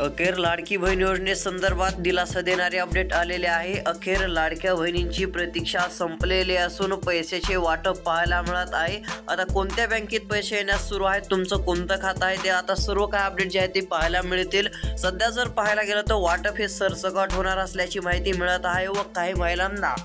अखेर लाडकी बहीण योजनेसंदर्भात दिलासा देणारे अपडेट आलेले आहे। अखेर लाडक्या बहिणींची प्रतीक्षा संपलेली असून पैशाचे वाटप पाहायला मिळत आहे। आता कोणत्या बँकेत पैसे येण्यास सुरू आहेत, तुमचं कोणतं खातं आहे ते आता सर्व काय अपडेट जे आहे ते पाहायला मिळतील। सध्या जर पाहायला गेलं तर वाटप हे सरसकट होणार असल्याची माहिती मिळत आहे व काही महिलांना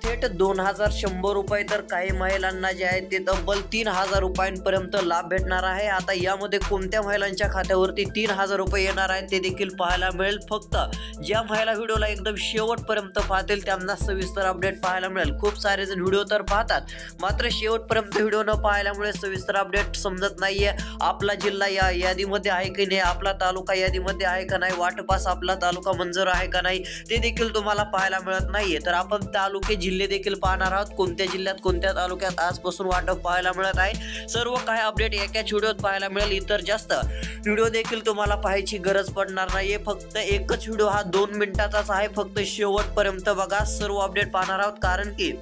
थेट 2100 रुपये तर काही महिलांना जे आहे ते तब्बल 3000 रुपयांपर्यंत लाभ भेटणार आहे। आता यामध्ये कोणत्या महिलांच्या खात्यावरती 3000 रुपये येणार आहेत ते देखील पाहायला मिळेल। फक्त ज्या महिला व्हिडिओला एकदम शेवटपर्यंत पाहतील त्यांना सविस्तर अपडेट पाहायला मिळेल। खूप सारे जण व्हिडिओ तर पाहतात, मात्र शेवटपर्यंत व्हिडिओ न पाहिल्यामुळे सविस्तर अपडेट समजत नाहीये। आपला जिल्हा या यादीमध्ये आहे की नाही, आपला तालुका यादीमध्ये आहे का नाही, वाटपास आपला तालुका मंजूर आहे का नाही ते देखील तुम्हाला पाहायला मिळत नाहीये। तर आपण तालुके जिल्हे देखील पाहणार आहोत, कोणत्या जिल्ह्यात कोणत्या तालुक्यात आजपासून वाटप पाहायला मिळत आहे। सर्व काही अपडेट एकाच व्हिडिओत पाहायला मिळेल। इतर जास्त व्हिडिओ देखील तुम्हाला पाहायची गरज पडणार नाहीये। फक्त एकच व्हिडिओ हा 2 मिनिटाचाच आहे, फक्त शेवटपर्यंत बघा। सर्व अपडेट पाहणार आहोत कारण की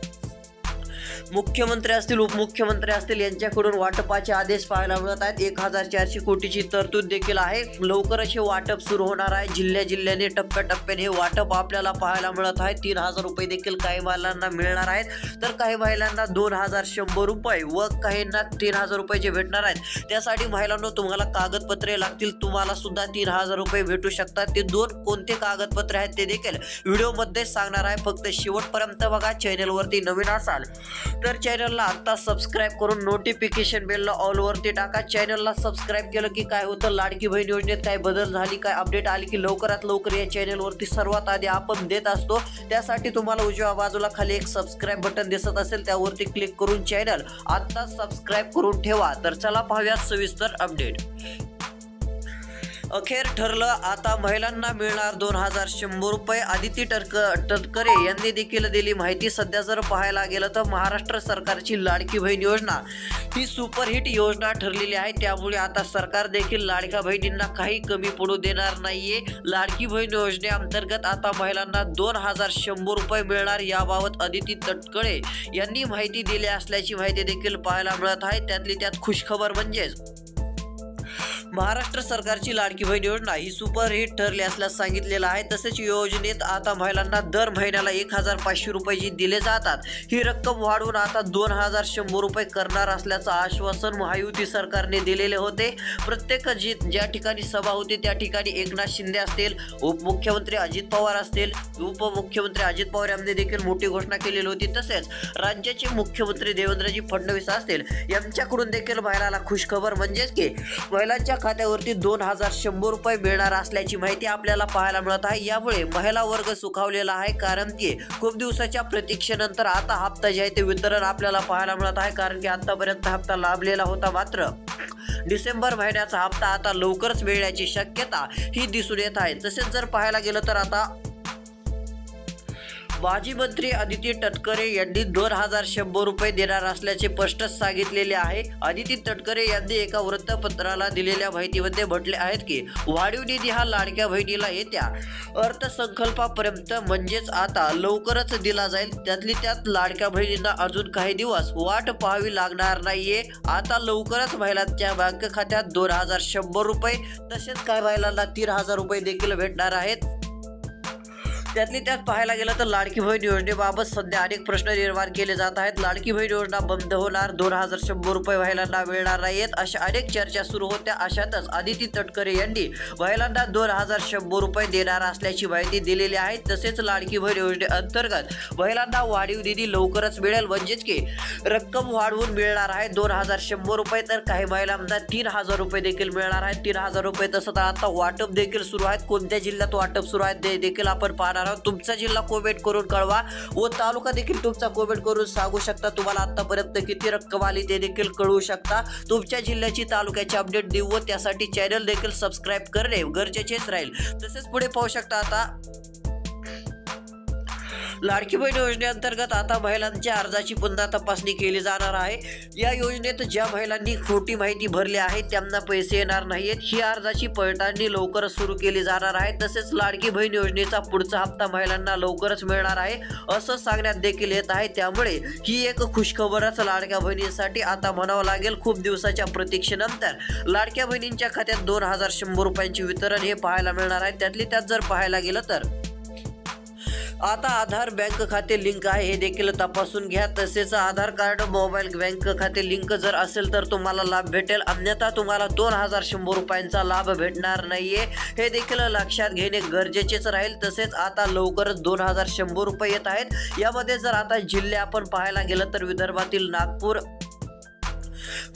मुख्यमंत्री असतील उपमुख्यमंत्री असतील यांच्याकडून वाटपाचे आदेश पाहायला मिळत आहेत। 1400 कोटीची तरतूद देखील आहे। लवकरच हे वाटप सुरू होणार आहे। जिल्ह्याने टप्प्याटप्प्याने हे वाटप आपल्याला पाहायला मिळत आहे। 3000 रुपये देखील काही महिलांना मिळणार आहेत, तर काही महिलांना 2100 रुपये व काहींना 3000 रुपये जे भेटणार आहेत त्यासाठी महिलांना तुम्हाला कागदपत्रे लागतील। तुम्हाला सुद्धा 3000 रुपये भेटू शकतात। ते 2 कोणते कागदपत्रे आहेत ते देखील व्हिडिओमध्ये सांगणार आहे। फक्त शेवटपर्यंत बघा। चॅनलवरती नवीन असाल तर चॅनलला आता सबस्क्राइब करून नोटिफिकेशन बेलला ऑल वरती टाका। चॅनलला सबस्क्राइब केलं की काय होतं, लाडकी बहीण योजनेत काय बदल झाली, काय अपडेट आली की लवकरात लवकर या चॅनलवरती सर्वात आधी आपण देत असतो। त्यासाठी तुम्हाला उजव्या बाजूला खाली एक सबस्क्राइब बटन दिसत असेल, त्यावरती क्लिक करून चॅनल आता सबस्क्राइब करून ठेवा। तर चला पाहूयात सविस्तर अपडेट। अखेर ठरलं, आता महिलांना मिळणार 2100 रुपये। आदिती तटकरे यांनी देखील दिली माहिती। सध्या जर पाहायला गेलं तर महाराष्ट्र सरकारची लाडकी बहीण योजना ही सुपरहिट योजना ठरलेली आहे। त्यामुळे आता सरकार देखील लाडक्या बहिणींना काही कमी पडू देणार नाहीये। लाडकी बहीण योजनेअंतर्गत आता महिलांना 2100 रुपये मिळणार। याबाबत आदिती तटकरे यांनी माहिती दिली असल्याची माहिती देखील पाहायला मिळत आहे। त्यातली त्यात खुशखबर म्हणजेच महाराष्ट्र सरकारची लाडकी बहीण योजना ही सुपरहिट ठरली असल्यास सांगितलेलं आहे। तसेच योजनेत आता महिलांना दर महिन्याला 1500 रुपये जी दिले जातात ही रक्कम वाढवून आता 2100 रुपये करणार असल्याचं आश्वासन महायुती सरकारने दिलेले होते। प्रत्येक ज्या ठिकाणी सभा होती त्या ठिकाणी एकनाथ शिंदे असतील, उपमुख्यमंत्री अजित पवार असतील, उपमुख्यमंत्री अजित पवार यांनी देखील मोठी घोषणा केलेली होती। तसेच राज्याचे मुख्यमंत्री देवेंद्रजी फडणवीस असतील यांच्याकडून देखील महिलांना खुशखबर म्हणजेच की महिलांच्या खात्यावरती 2100 रुपये मिळणार असल्याची माहिती आपल्याला पाहायला मिळत आहे। यामुळे महिला वर्ग सुखावलेला आहे, कारण की खूप दिवसाच्या प्रतीक्षेनंतर आता हप्ता जे आहे ते वितरण आपल्याला पाहायला मिळत आहे। कारण की आतापर्यंत हप्ता लाभलेला होता, मात्र डिसेंबर महिन्याचा हप्ता आता लवकरच मिळण्याची शक्यता ही दिसून येत आहे। तसेच जर पाहायला गेलं तर आता माजी मंत्री आदिती तटकरे यांनी 2100 रुपये देणार असल्याचे स्पष्टच सांगितलेले आहे। आदिती तटकरे यांनी एका वृत्तपत्राला दिलेल्या माहितीमध्ये म्हटले आहेत की वाढीव निधी हा लाडक्या बहिणीला येत्या अर्थसंकल्पापर्यंत म्हणजेच आता लवकरच दिला जाईल। त्यातली त्यात लाडक्या बहिणींना अजून काही दिवस वाट पाहावी लागणार नाहीये। आता लवकरच महिलांच्या बँक खात्यात 2100 रुपये तसेच काही महिलांना 3000 रुपये देखील भेटणार आहेत। त्यातली त्यात पाहायला गेलं तर लाडकी बहीण योजनेबाबत सध्या अनेक प्रश्न निर्माण केले जात आहेत। लाडकी बहीण योजना बंद होणार, 2100 रुपये महिलांना मिळणार नाहीत, अशा अनेक चर्चा सुरू होत्या। अशातच आदिती तटकरे यांनी महिलांना 2100 रुपये देणार असल्याची माहिती दिलेली आहे। तसेच लाडकी बहीण योजनेअंतर्गत महिलांना वाढीव निधी लवकरच मिळेल, म्हणजेच की रक्कम वाढवून मिळणार आहे 2100 रुपये, तर काही महिलांना 3000 रुपये देखील मिळणार आहेत। 3000 रुपये तसं तर आता वाटप देखील सुरू आहेत। कोणत्या जिल्ह्यात वाटप सुरू आहे ते देखील आपण पाहणार। तुमचा जिल्हा कमेंट करून कळवा व तालुका देखील तुमचा कमेंट करून सांगू शकता। तुम्हाला आतापर्यंत किती रक्कम आली ते देखील कळवू शकता। तुमच्या जिल्ह्याची तालुक्याची अपडेट देऊ व त्यासाठी चॅनल देखील सबस्क्राइब करणे गरजेचेच राहील। तसेच पुढे पाहू शकता आता लाडकी बहीण योजनेअंतर्गत आता महिलांच्या अर्जाची पुन्हा तपासणी केली जाणार आहे। या योजनेत ज्या महिलांनी खोटी माहिती भरली आहे त्यांना पैसे येणार नाहीत। ही अर्जाची पडताळणी लवकरच सुरू केली जाणार आहे। तसेच लाडकी बहीण योजनेचा पुढचा हप्ता महिलांना लवकरच मिळणार आहे असं सांगण्यात देखील येत आहे। त्यामुळे ही एक खुशखबरच लाडक्या बहिणींसाठी आता म्हणावं लागेल। खूप दिवसाच्या प्रतीक्षेनंतर लाडक्या बहिणींच्या खात्यात 2100 रुपयांचे वितरण हे पाहायला मिळणार आहे। त्यातली त्यात जर पाहायला गेलं तर आता आधार बँक खाते लिंक आहे हे देखील तपासून घ्या। तसेच आधार कार्ड मोबाईल बँक खाते लिंक जर असेल तर तुम्हाला लाभ भेटेल, अन्यथा तुम्हाला 2100 रुपयांचा लाभ भेटणार नाहीये हे देखील लक्षात घेणे गरजेचेच राहील। तसेच आता लवकरच 2100 रुपये येत आहेत। यामध्ये जर आता जिल्हे आपण पाहायला गेलं तर विदर्भातील नागपूर,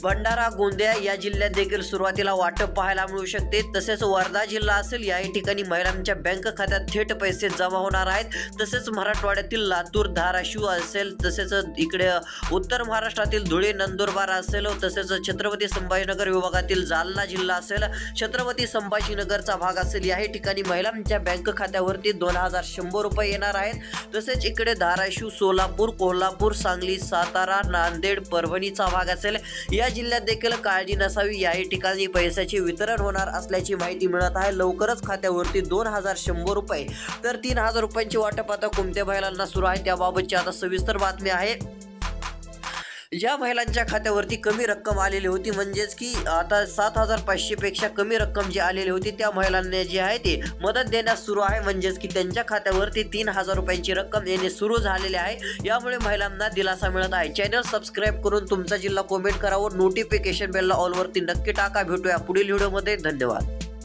भंडारा, गोंदिया या जिल्ह्यात देखील सुरुवातीला वाटप पाहायला मिळू शकते। तसेच वर्धा जिल्हा असेल या ठिकाणी महिलांच्या बँक खात्यात थेट पैसे जमा होणार आहेत। तसेच मराठवाड्यातील लातूर, धाराशिव असेल, तसेच इकडे उत्तर महाराष्ट्रातील धुळे, नंदुरबार असेल, तसेच छत्रपती संभाजीनगर विभागातील जालना जिल्हा असेल, छत्रपती संभाजीनगरचा भाग असेल, या ठिकाणी महिलांच्या बँक खात्यावरती 2100 रुपये येणार आहेत। तसेच इकडे धाराशिव, सोलापूर, कोल्हापूर, सांगली, सातारा, नांदेड, परभणीचा भाग असेल या जिल्ह्यात देखील काळजी नसावी, याही ठिकाणी पैशाचे वितरण होणार असल्याची माहिती मिळत आहे। लवकरच खात्यावरती 2100 रुपये तर 3000 रुपयांचे वाटप आता कोणत्या महिलांना सुरू आहे त्याबाबतची आता सविस्तर बातमी आहे। ज्या महिलांच्या खात्यावरती कमी रक्कम आलेली होती, म्हणजेच की आता 7500 पेक्षा कमी रक्कम जी आलेली होती त्या महिलांना जी आहे ती मदत देण्यास सुरू आहे। म्हणजेच की त्यांच्या खात्यावरती 3000 रुपयांची रक्कम येणे सुरू झालेले आहे। यामुळे महिलांना दिलासा मिळत आहे। चॅनल सबस्क्राईब करून तुमचा जिल्हा कमेंट करा व नोटिफिकेशन बेलला ऑल वरती नक्की टाका। भेटूया पुढील व्हिडिओमध्ये। धन्यवाद।